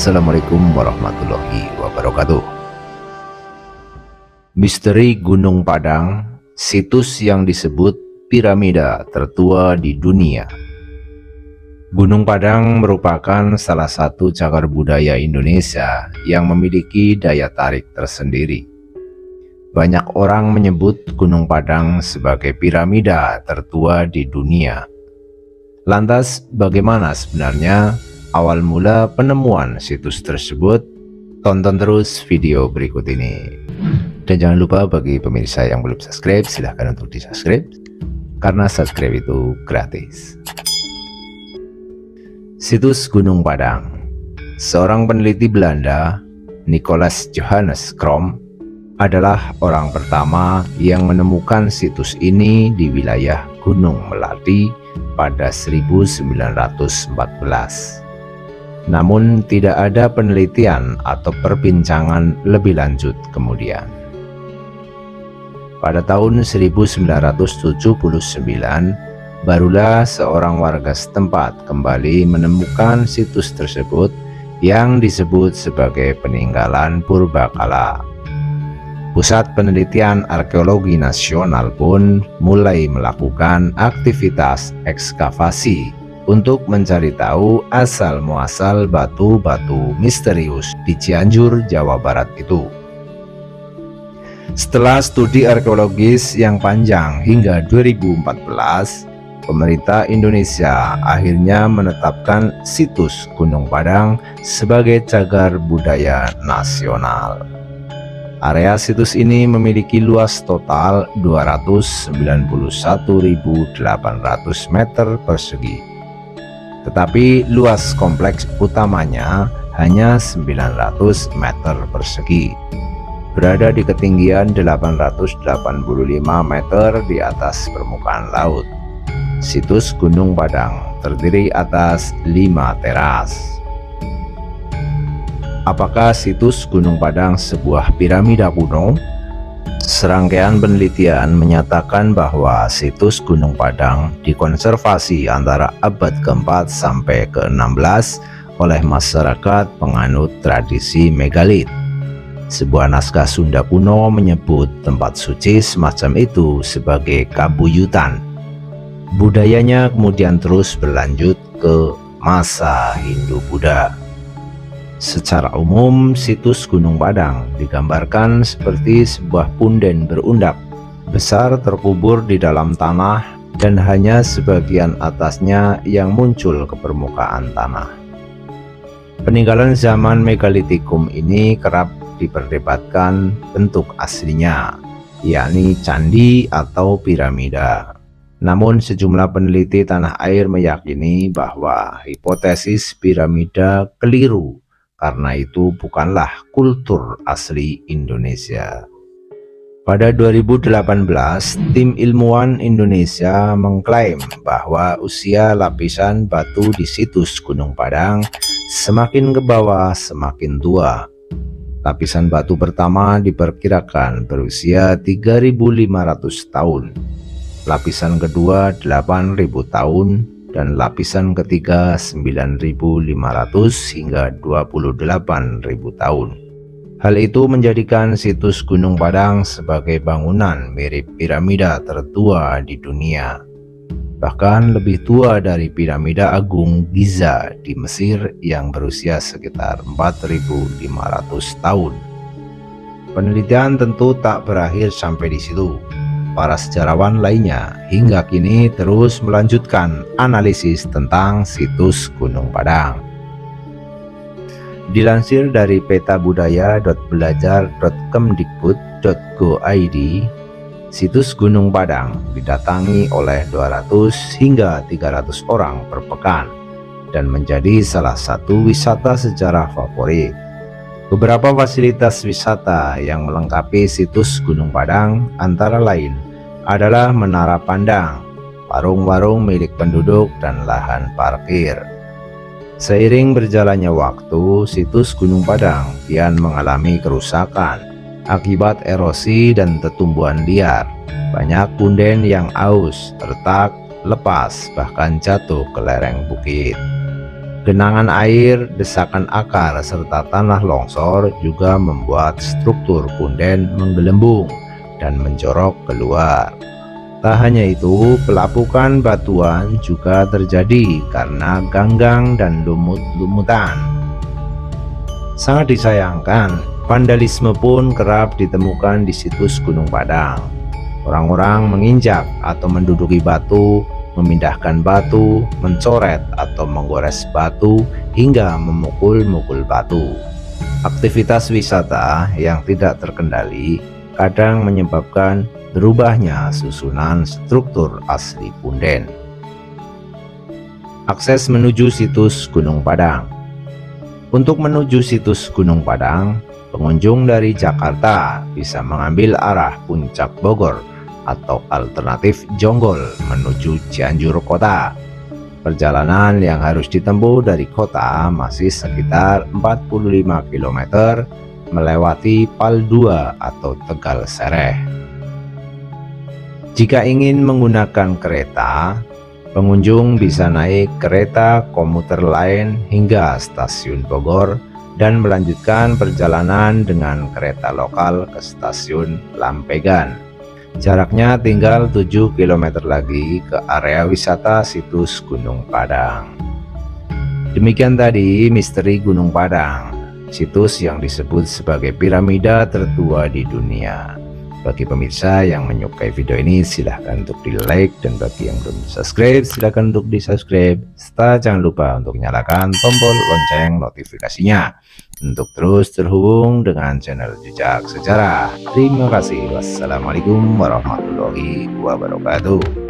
Assalamualaikum warahmatullahi wabarakatuh. Misteri Gunung Padang, situs yang disebut piramida tertua di dunia. Gunung Padang merupakan salah satu cagar budaya Indonesia yang memiliki daya tarik tersendiri. Banyak orang menyebut Gunung Padang sebagai piramida tertua di dunia. Lantas, bagaimana sebenarnya awal mula penemuan situs tersebut? Tonton terus video berikut ini. Dan jangan lupa bagi pemirsa yang belum subscribe, silahkan untuk di subscribe, karena subscribe itu gratis. Situs Gunung Padang. Seorang peneliti Belanda, Nicolaas Johannes Crom, adalah orang pertama yang menemukan situs ini di wilayah Gunung Melati pada 1914. Namun tidak ada penelitian atau perbincangan lebih lanjut kemudian. Pada tahun 1979, barulah seorang warga setempat kembali menemukan situs tersebut yang disebut sebagai peninggalan purbakala. Pusat Penelitian Arkeologi Nasional pun mulai melakukan aktivitas ekskavasi untuk mencari tahu asal-muasal batu-batu misterius di Cianjur, Jawa Barat itu. Setelah studi arkeologis yang panjang hingga 2014, pemerintah Indonesia akhirnya menetapkan situs Gunung Padang sebagai cagar budaya nasional. Area situs ini memiliki luas total 291.800 meter persegi. Tetapi luas kompleks utamanya hanya 900 meter persegi, berada di ketinggian 885 meter di atas permukaan laut. Situs Gunung Padang terdiri atas 5 teras. Apakah situs Gunung Padang sebuah piramida kuno? Serangkaian penelitian menyatakan bahwa situs Gunung Padang dikonservasi antara abad ke-4 sampai ke-16 oleh masyarakat penganut tradisi megalit. Sebuah naskah Sunda kuno menyebut tempat suci semacam itu sebagai kabuyutan. Budayanya kemudian terus berlanjut ke masa Hindu-Buddha. Secara umum, situs Gunung Padang digambarkan seperti sebuah punden berundap besar terkubur di dalam tanah dan hanya sebagian atasnya yang muncul ke permukaan tanah. Peninggalan zaman megalitikum ini kerap diperdebatkan bentuk aslinya, yakni candi atau piramida. Namun sejumlah peneliti tanah air meyakini bahwa hipotesis piramida keliru, karena itu bukanlah kultur asli Indonesia. Pada 2018, tim ilmuwan Indonesia mengklaim bahwa usia lapisan batu di situs Gunung Padang semakin ke bawah semakin tua. Lapisan batu pertama diperkirakan berusia 3.500 tahun, lapisan kedua 8.000 tahun, dan lapisan ketiga 9.500 hingga 28.000 tahun. Hal itu menjadikan situs Gunung Padang sebagai bangunan mirip piramida tertua di dunia, bahkan lebih tua dari piramida Agung Giza di Mesir yang berusia sekitar 4.500 tahun. Penelitian tentu tak berakhir sampai di situ. Para sejarawan lainnya hingga kini terus melanjutkan analisis tentang situs Gunung Padang. Dilansir dari petabudaya.belajar.kemdikbud.go.id, situs Gunung Padang didatangi oleh 200 hingga 300 orang per pekan dan menjadi salah satu wisata sejarah favorit. Beberapa fasilitas wisata yang melengkapi situs Gunung Padang antara lain adalah menara pandang, warung-warung milik penduduk, dan lahan parkir. Seiring berjalannya waktu, situs Gunung Padang kian mengalami kerusakan akibat erosi dan tetumbuhan liar. Banyak punden yang aus, retak, lepas, bahkan jatuh ke lereng bukit. Genangan air, desakan akar, serta tanah longsor juga membuat struktur punden menggelembung dan menjorok keluar. Tak hanya itu, pelapukan batuan juga terjadi karena ganggang dan lumut-lumutan. Sangat disayangkan, vandalisme pun kerap ditemukan di situs Gunung Padang. Orang-orang menginjak atau menduduki batu, memindahkan batu, mencoret atau menggores batu, hingga memukul-mukul batu. Aktivitas wisata yang tidak terkendali kadang menyebabkan berubahnya susunan struktur asli punden. Akses menuju situs Gunung Padang. Untuk menuju situs Gunung Padang, pengunjung dari Jakarta bisa mengambil arah Puncak Bogor atau alternatif Jonggol menuju Cianjur Kota. Perjalanan yang harus ditempuh dari kota masih sekitar 45 km melewati Pal 2 atau Tegal Sereh. Jika ingin menggunakan kereta, pengunjung bisa naik kereta komuter lain hingga stasiun Bogor dan melanjutkan perjalanan dengan kereta lokal ke stasiun Lampegan. Jaraknya tinggal 7 km lagi ke area wisata situs Gunung Padang. Demikian tadi misteri Gunung Padang, situs yang disebut sebagai piramida tertua di dunia. Bagi pemirsa yang menyukai video ini, silahkan untuk di like, dan bagi yang belum subscribe silahkan untuk di subscribe, serta jangan lupa untuk nyalakan tombol lonceng notifikasinya untuk terus terhubung dengan channel Jejak Sejarah. Terima kasih. Wassalamualaikum warahmatullahi wabarakatuh.